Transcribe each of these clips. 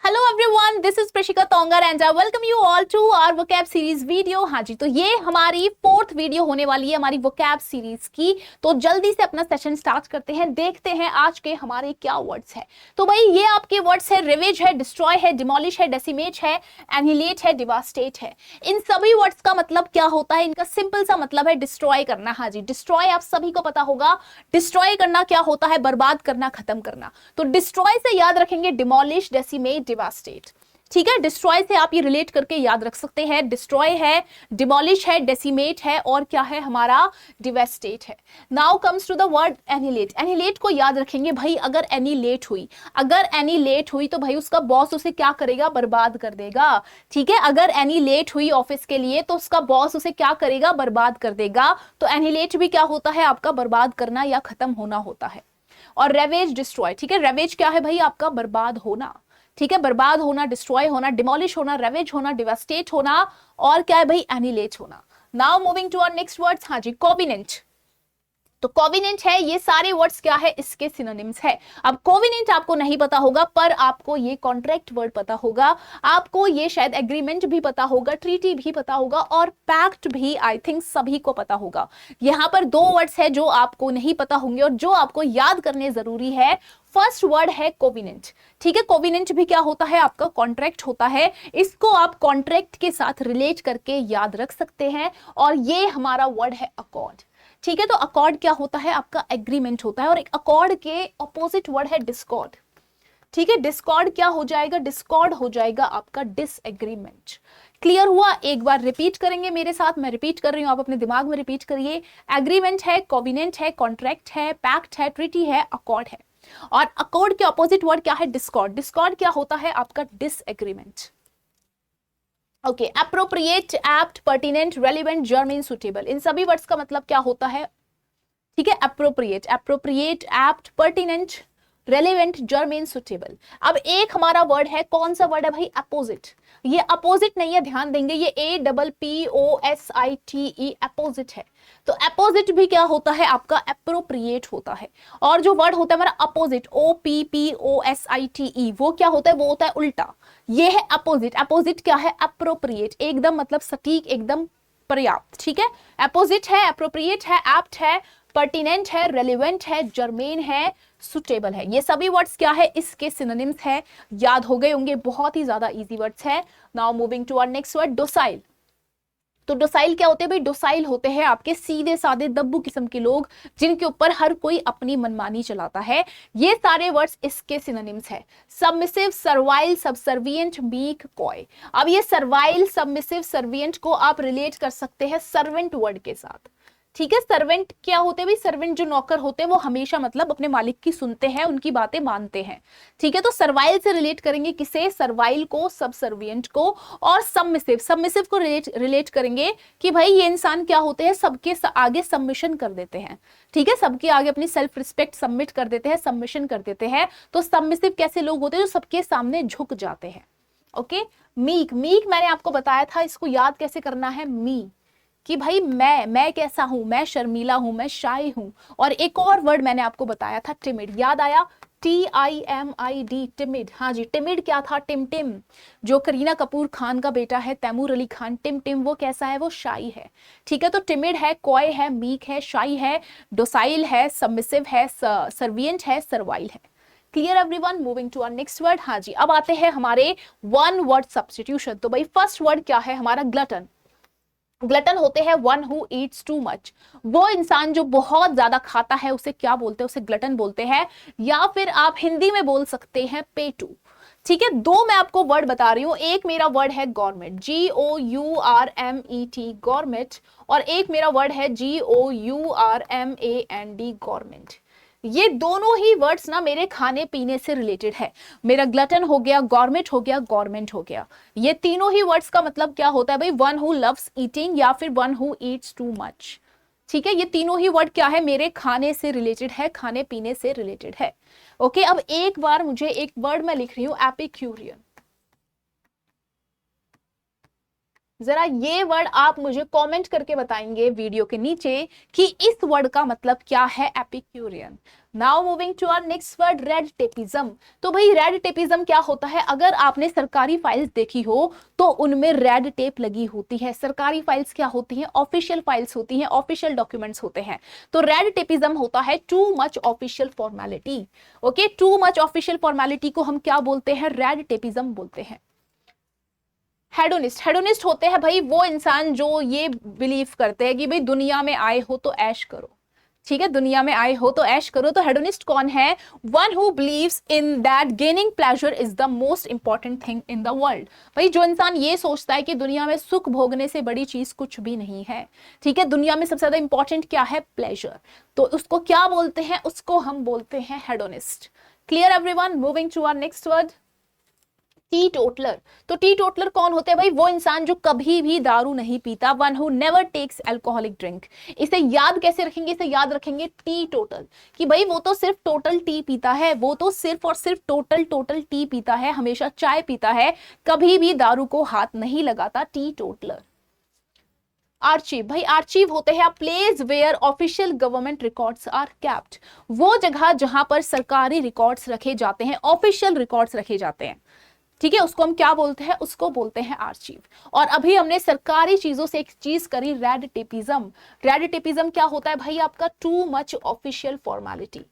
Hello everyone, this is Prashika Tongar and I welcome you all to our vocab series video. हाँ जी, तो ये हमारी फोर्थ वीडियो होने वाली है हमारी वोकैब सीरीज की। तो जल्दी से अपना सेशन स्टार्ट करते हैं, देखते हैं आज के हमारे क्या वर्ड्स है। तो भाई ये आपके वर्ड्स है, रिवेज है, डिस्ट्रॉय है, डिमोलिश है, डेसिमेट है, एनिहिलेट है, डिवास्टेट है। इन सभी वर्ड्स का मतलब क्या होता है? इनका सिंपल सा मतलब है डिस्ट्रॉय करना। हाँ जी, डिस्ट्रॉय आप सभी को पता होगा। डिस्ट्रॉय करना क्या होता है? बर्बाद करना, खत्म करना। तो डिस्ट्रॉय से याद रखेंगे डिमोलिश, डेसिमेट, डिवास्टेट। ठीक है, डिस्ट्रॉय से आप ये रिलेट करके याद रख सकते हैं। डिस्ट्रॉय है, डिमोलिश है, डेसिमेट है और क्या है हमारा? डिवेस्टेट है। Now comes to the word annihilate. Annihilate को याद रखेंगे भाई, अगर एनिहिलेट हुई तो भाई उसका बॉस उसे क्या करेगा? बर्बाद कर देगा। ठीक है, अगर एनिहिलेट हुई ऑफिस के लिए तो उसका बॉस उसे क्या करेगा? बर्बाद कर देगा। तो एनिहिलेट भी क्या होता है? आपका बर्बाद करना या खत्म होना होता है। और रेवेज, डिस्ट्रॉय। ठीक है, रेवेज क्या है भाई? आपका बर्बाद होना। ठीक है, बर्बाद होना, डिस्ट्रॉय होना, डिमोलिश होना, रेवेज होना, डिवास्टेट होना और क्या है भाई? एनिहिलेट होना। Now moving to our next words. हाँ जी, कोविनेंट। तो कोविनेंट है, ये सारे वर्ड्स क्या है? इसके सिनोनिम्स है। अब कोविनेंट आपको नहीं पता होगा, पर आपको ये कॉन्ट्रैक्ट वर्ड पता होगा, आपको ये शायद एग्रीमेंट भी पता होगा, ट्रीटी भी पता होगा और पैक्ट भी आई थिंक सभी को पता होगा। यहां पर दो वर्ड्स है जो आपको नहीं पता होंगे और जो आपको याद करने जरूरी है। फर्स्ट वर्ड है कोविनेंट। ठीक है, कोविनेंट भी क्या होता है? आपका कॉन्ट्रैक्ट होता है। इसको आप कॉन्ट्रैक्ट के साथ रिलेट करके याद रख सकते हैं। और ये हमारा वर्ड है अकॉर्ड। ठीक है, तो अकॉर्ड क्या होता है? आपका एग्रीमेंट होता है। और एक अकॉर्ड के ऑपोजिट वर्ड है डिस्कॉर्ड। ठीक है, डिस्कॉर्ड क्या हो जाएगा? डिस्कॉर्ड हो जाएगा आपका डिसएग्रीमेंट। क्लियर हुआ? एक बार रिपीट करेंगे मेरे साथ, मैं रिपीट कर रही हूं, आप अपने दिमाग में रिपीट करिए। एग्रीमेंट है, कोविनेंट है, कॉन्ट्रैक्ट है, पैक्ट है, ट्रीटी है, अकॉर्ड है। और अकॉर्ड के ऑपोजिट वर्ड क्या है? डिस्कॉर्ड। डिस्कॉर्ड क्या होता है? आपका disagreement. Okay, appropriate, apt, pertinent, relevant, germane, suitable. इन सभी वर्ड्स का मतलब क्या होता है? ठीक है, appropriate, apt, pertinent, relevant, germane, suitable. अब एक हमारा वर्ड है, कौन सा वर्ड है भाई? अपोजिट। ये अपोजिट नहीं है, ध्यान देंगे, ये APPOSITE अपोजिट है। तो अपोजिट भी क्या होता है? आपका एप्रोप्रिएट होता है। और जो वर्ड होता है हमारा अपोजिट, OPPOSITE, वो क्या होता है? वो होता है उल्टा। ये है अपोजिट। अपोजिट क्या है? एप्रोप्रिएट, एकदम मतलब सटीक, एकदम पर्याप्त। ठीक है, अपोजिट है, एप्रोप्रिएट है, एप्ट है, पर्टिनेंट है, रेलिवेंट है, जर्मेन है, सुटेबल है। ये सभी वर्ड्स क्या है? इसके सिनोनिम्स है। याद हो गए होंगे, बहुत ही ज्यादा इजी वर्ड्स है। Now moving to our next word, docile. तो डोसाइल क्या होते हैं भाई? डोसाइल होते हैं आपके सीधे साधे दब्बू किस्म के लोग, जिनके ऊपर हर कोई अपनी मनमानी चलाता है। ये सारे वर्ड्स इसके सिनोनिम्स है। Submissive, servile, subservient, meek, coy. अब ये सर्वाइल, सबमिसिव, सर्विएंट को आप रिलेट कर सकते हैं सर्वेंट वर्ड के साथ। ठीक है, सर्वेंट क्या होते हैं भाई? सर्वेंट जो नौकर होते हैं वो हमेशा मतलब अपने मालिक की सुनते हैं, उनकी बातें मानते हैं। ठीक है, तो सर्वाइल से रिलेट करेंगे किसे? सर्वाइल को, सबसर्विएंट को। और सबमिसिव, सबमिसिव को रिलेट करेंगे कि भाई ये इंसान क्या होते हैं? सबके आगे सबमिशन कर देते हैं। ठीक है, सबके आगे अपनी सेल्फ रिस्पेक्ट सबमिट कर देते हैं, सबमिशन कर देते हैं। तो सबमिसिव कैसे लोग होते हैं? जो सबके सामने झुक जाते हैं। Okay, meek. मीक मैंने आपको बताया था, इसको याद कैसे करना है? मी, कि भाई मैं कैसा हूं? मैं शर्मीला हूं, मैं शाय हूं। और एक और वर्ड मैंने आपको बताया था, टिमिड। याद आया? TIMID, timid. हाँ जी, टिमिड क्या था? टिम। जो करीना कपूर खान का बेटा है, तैमूर अली खान, टिम वो कैसा है? वो शाई है। ठीक है, तो टिमिड है, कॉय है, मीक है, शाई है, डोसाइल है, सबमिसिव है, सर्विएंट है, सर्वाइल है। Clear everyone? Moving to our next word. हाँ जी, अब आते हैं हमारे वन वर्ड सब्स्टिट्यूशन। तो भाई फर्स्ट वर्ड क्या है हमारा? ग्लटन। ग्लटन होते हैं one who Yeats too much. वो इंसान जो बहुत ज्यादा खाता है उसे क्या बोलते हैं? उसे ग्लटन बोलते हैं। या फिर आप हिंदी में बोल सकते हैं पेटू। ठीक है, दो मैं आपको वर्ड बता रही हूं। एक मेरा वर्ड है गवर्नमेंट, GOURMET, गवर्नमेंट। और एक मेरा वर्ड है GOURMAND, गवर्नमेंट। ये दोनों ही वर्ड्स ना मेरे खाने पीने से रिलेटेड है। मेरा ग्लटन हो गया, गवर्नमेंट हो गया, गवर्नमेंट हो गया। ये तीनों ही वर्ड्स का मतलब क्या होता है भाई? वन हु लव्स ईटिंग या फिर one who Yeats too much. ठीक है, ये तीनों ही वर्ड क्या है? मेरे खाने से रिलेटेड है, खाने पीने से रिलेटेड है। ओके, अब एक बार मुझे एक वर्ड मैं लिख रही हूं, एपिक्यूरियन। जरा ये वर्ड आप मुझे कमेंट करके बताएंगे वीडियो के नीचे कि इस वर्ड का मतलब क्या है, epicurean. Now moving to our next word, red tapism. तो भाई रेड टेपिज्म क्या होता है? अगर आपने सरकारी फाइल्स देखी हो तो उनमें रेड टेप लगी होती है। सरकारी फाइल्स क्या होती हैं? ऑफिशियल फाइल्स होती हैं, ऑफिशियल डॉक्यूमेंट्स होते हैं। तो रेड टेपिज्म होता है too much official formality. Okay, too much official formality को हम क्या बोलते हैं? रेड टेपिज्म बोलते हैं। हेडोनिस्ट, हेडोनिस्ट होते हैं भाई वो इंसान जो ये बिलीव करते हैं कि भाई दुनिया में आए हो तो ऐश करो, ठीक है, दुनिया में आए हो तो ऐश करो। तो हेडोनिस्ट कौन है? One who believes in that gaining pleasure is the most important thing in the world. भाई जो इंसान ये सोचता है कि दुनिया में सुख भोगने से बड़ी चीज कुछ भी नहीं है, ठीक है, दुनिया में सबसे ज्यादा इंपॉर्टेंट क्या है? प्लेजर। तो उसको क्या बोलते हैं? उसको हम बोलते हैं hedonist. Clear everyone? Moving to our next word, teetotaller. तो टी टोटलर कौन होते हैं भाई? वो इंसान जो कभी भी दारू नहीं पीता, one who never takes alcoholic drink. इसे याद कैसे रखेंगे? इसे याद रखेंगे टी टोटल, कि भाई वो तो सिर्फ टोटल टी पीता है, वो तो सिर्फ और सिर्फ टोटल टी पीता है, हमेशा चाय पीता है, कभी भी दारू को हाथ नहीं लगाता, टी टोटलर। आर्चीव, भाई आर्चीव होते हैं place where official government records are kept. वो जगह जहां पर सरकारी रिकॉर्ड्स रखे जाते हैं, ऑफिशियल रिकॉर्ड्स रखे जाते हैं, ठीक है, उसको हम क्या बोलते हैं? उसको बोलते हैं आर्चीव। और अभी हमने सरकारी चीजों से एक चीज करी, रेड टेपिज्म। रेड टेपिज्म क्या होता है भाई? आपका too much official formality.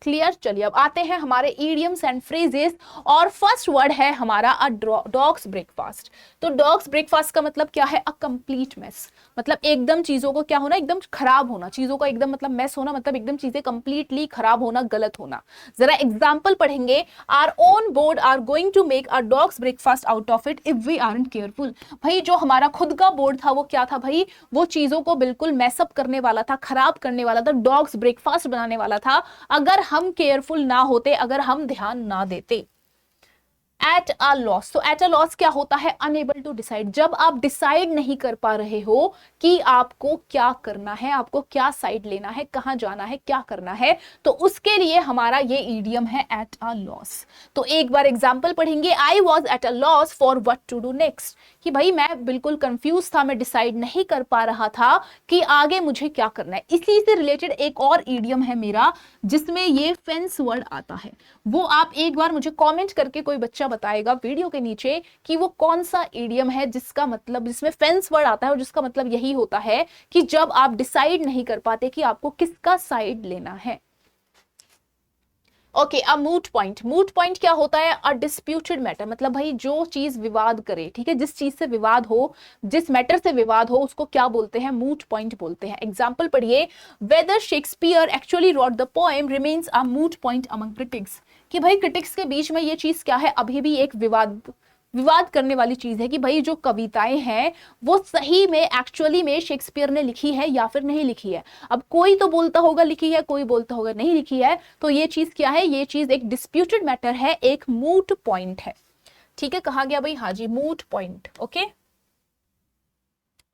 Clear? चलिए अब आते हैं हमारे इडियम्स एंड फ्रेजेस, और फर्स्ट वर्ड है हमारा अ डॉग्स ब्रेकफास्ट। तो डॉग्स ब्रेकफास्ट का मतलब क्या है? अ कंप्लीट मेस, मतलब एकदम चीजों को क्या होना? एकदम खराब होना, चीजों का एकदम मतलब मेस होना, मतलब एकदम चीजें कंप्लीटली खराब होना, गलत होना। जरा एग्जांपल पढ़ेंगे, are on board are going to make a dog's breakfast out of it if we aren't careful. भाई जो हमारा खुद का बोर्ड था वो क्या था भाई? वो चीजों को बिल्कुल मैसअप करने वाला था, खराब करने वाला था, डॉग्स ब्रेकफास्ट बनाने वाला था, अगर हम केयरफुल ना होते, अगर हम ध्यान ना देते। एट अ लॉस, तो एट अ लॉस क्या होता है? Unable to decide. जब आप डिसाइड नहीं कर पा रहे हो कि आपको क्या करना है, आपको क्या साइड लेना है, कहां जाना है, क्या करना है, तो उसके लिए हमारा ये ईडियम है एट अ लॉस। तो एक बार एग्जांपल पढ़ेंगे, I was at a loss for what to do next, कि भाई मैं बिल्कुल कंफ्यूज था, मैं डिसाइड नहीं कर पा रहा था कि आगे मुझे क्या करना है। इसी से रिलेटेड एक और ईडियम है मेरा जिसमें ये फेंस वर्ड आता है, वो आप एक बार मुझे कमेंट करके कोई बच्चा बताएगा वीडियो के नीचे कि वो कौन सा ईडियम है जिसका मतलब, जिसमें फेंस वर्ड आता है और जिसका मतलब यही होता है कि जब आप डिसाइड नहीं कर पाते कि आपको किसका साइड लेना है। ओके, अ मूट पॉइंट। मूट पॉइंट क्या होता है? अ डिस्प्यूटेड मैटर, मतलब भाई जो चीज विवाद करे, ठीक है, जिस चीज से विवाद हो, जिस मैटर से विवाद हो, उसको क्या बोलते हैं? मूट पॉइंट बोलते हैं। एग्जांपल पढ़िए, whether Shakespeare actually wrote the poem remains a moot point among critics, कि भाई क्रिटिक्स के बीच में ये चीज क्या है? अभी भी एक विवाद करने वाली चीज है कि भाई जो कविताएं हैं वो सही में एक्चुअली में शेक्सपियर ने लिखी है या फिर नहीं लिखी है। अब कोई तो बोलता होगा लिखी है, कोई बोलता होगा नहीं लिखी है, तो ये चीज क्या है? ये चीज एक डिस्प्यूटेड मैटर है, एक मूट पॉइंट है, ठीक है, कहा गया भाई, हाँ जी, moot point. Okay,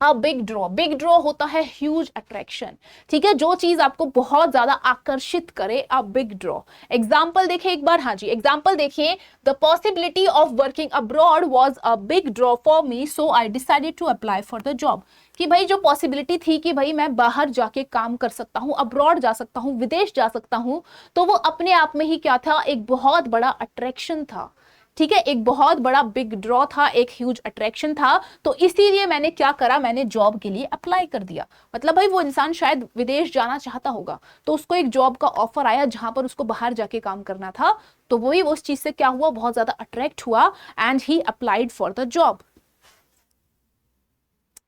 big draw. Big draw होता है ह्यूज अट्रैक्शन, ठीक है, जो चीज आपको बहुत ज्यादा आकर्षित करे, अ बिग ड्रॉ। एग्जाम्पल देखिए एक बार, हाँ जी, एग्जाम्पल देखिए, the possibility of working abroad was a big draw for me so I decided to apply for the job. कि भाई जो पॉसिबिलिटी थी कि भाई मैं बाहर जाके काम कर सकता हूं, अब्रॉड जा सकता हूं, विदेश जा सकता हूं, तो वो अपने आप में ही क्या था? एक बहुत बड़ा अट्रैक्शन था, ठीक है, एक बहुत बड़ा बिग ड्रॉ था, एक ह्यूज अट्रैक्शन था। तो इसीलिए मैंने क्या करा? मैंने जॉब के लिए अप्लाई कर दिया। मतलब भाई वो इंसान शायद विदेश जाना चाहता होगा, तो उसको एक जॉब का ऑफर आया जहां पर उसको बाहर जाके काम करना था, तो वही उस चीज से क्या हुआ? बहुत ज्यादा अट्रैक्ट हुआ and he applied for the job.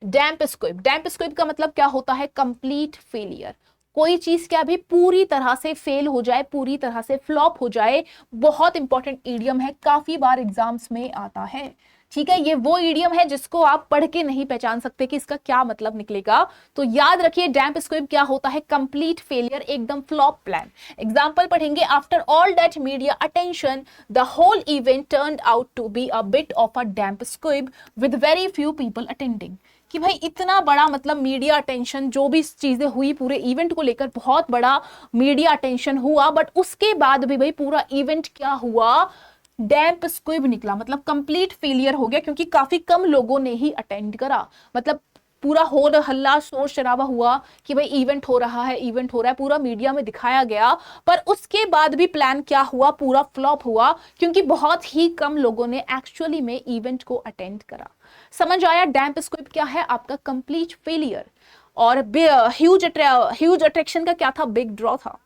Damp squib. Damp squib का मतलब क्या होता है? Complete failure. कोई चीज क्या भी पूरी तरह से फेल हो जाए, पूरी तरह से फ्लॉप हो जाए। बहुत इंपॉर्टेंट ईडियम है, काफी बार एग्जाम्स में आता है, ठीक है, ये वो ईडियम है जिसको आप पढ़ के नहीं पहचान सकते कि इसका क्या मतलब निकलेगा। तो याद रखिए, डैम्प स्क्विब क्या होता है? कंप्लीट फेलियर, एकदम फ्लॉप प्लान। एग्जांपल पढ़ेंगे, after all that media attention the whole event turned out to be a bit of a damp squib with very few people attending. कि भाई इतना बड़ा मतलब मीडिया अटेंशन, जो भी चीजें हुई पूरे इवेंट को लेकर बहुत बड़ा मीडिया अटेंशन हुआ, बट उसके बाद भी भाई पूरा इवेंट क्या हुआ? डैम्प स्क्विब निकला, मतलब कंप्लीट फेलियर हो गया, क्योंकि काफी कम लोगों ने ही अटेंड करा। मतलब पूरा हो हल्ला शोर शराबा हुआ कि भाई इवेंट हो रहा है, इवेंट हो रहा है, पूरा मीडिया में दिखाया गया, पर उसके बाद भी प्लान क्या हुआ, पूरा फ्लॉप हुआ, क्योंकि बहुत ही कम लोगों ने एक्चुअली में इवेंट को अटेंड करा। समझ आया? डैम्प स्क्विब क्या है? आपका कंप्लीट फेलियर। और ह्यूज अट्रैक्शन का क्या था? बिग ड्रॉ था,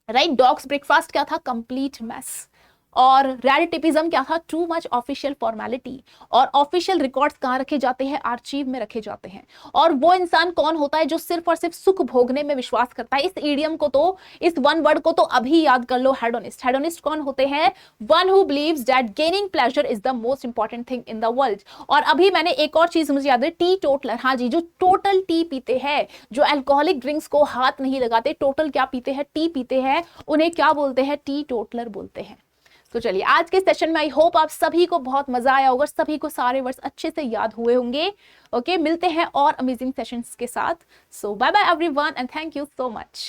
राइट? डॉग्स ब्रेकफास्ट क्या था? Complete mess. और रैरिटिपिज्म क्या था? Too much official formality. और ऑफिशियल रिकॉर्ड्स कहां रखे जाते हैं? आर्चीव में रखे जाते हैं। और वो इंसान कौन होता है जो सिर्फ और सिर्फ सुख भोगने में विश्वास करता है? इस ईडियम को तो, इस वन वर्ड को तो अभी याद कर लो, हेडोनिस्ट। हेडोनिस्ट कौन होते हैं? One who believes that gaining pleasure is the most important thing in the world. और अभी मैंने एक और चीज मुझे याद है, टी टोटलर। हाँ जी, जो टोटल टी पीते हैं, जो अल्कोहलिक ड्रिंक्स को हाथ नहीं लगाते, टोटल क्या पीते हैं? टी पीते हैं, उन्हें क्या बोलते हैं? टी टोटलर बोलते हैं। तो चलिए, आज के सेशन में आई होप आप सभी को बहुत मजा आया होगा, सभी को सारे वर्ड्स अच्छे से याद हुए होंगे। ओके, मिलते हैं और अमेजिंग सेशंस के साथ। So bye bye everyone and thank you so much.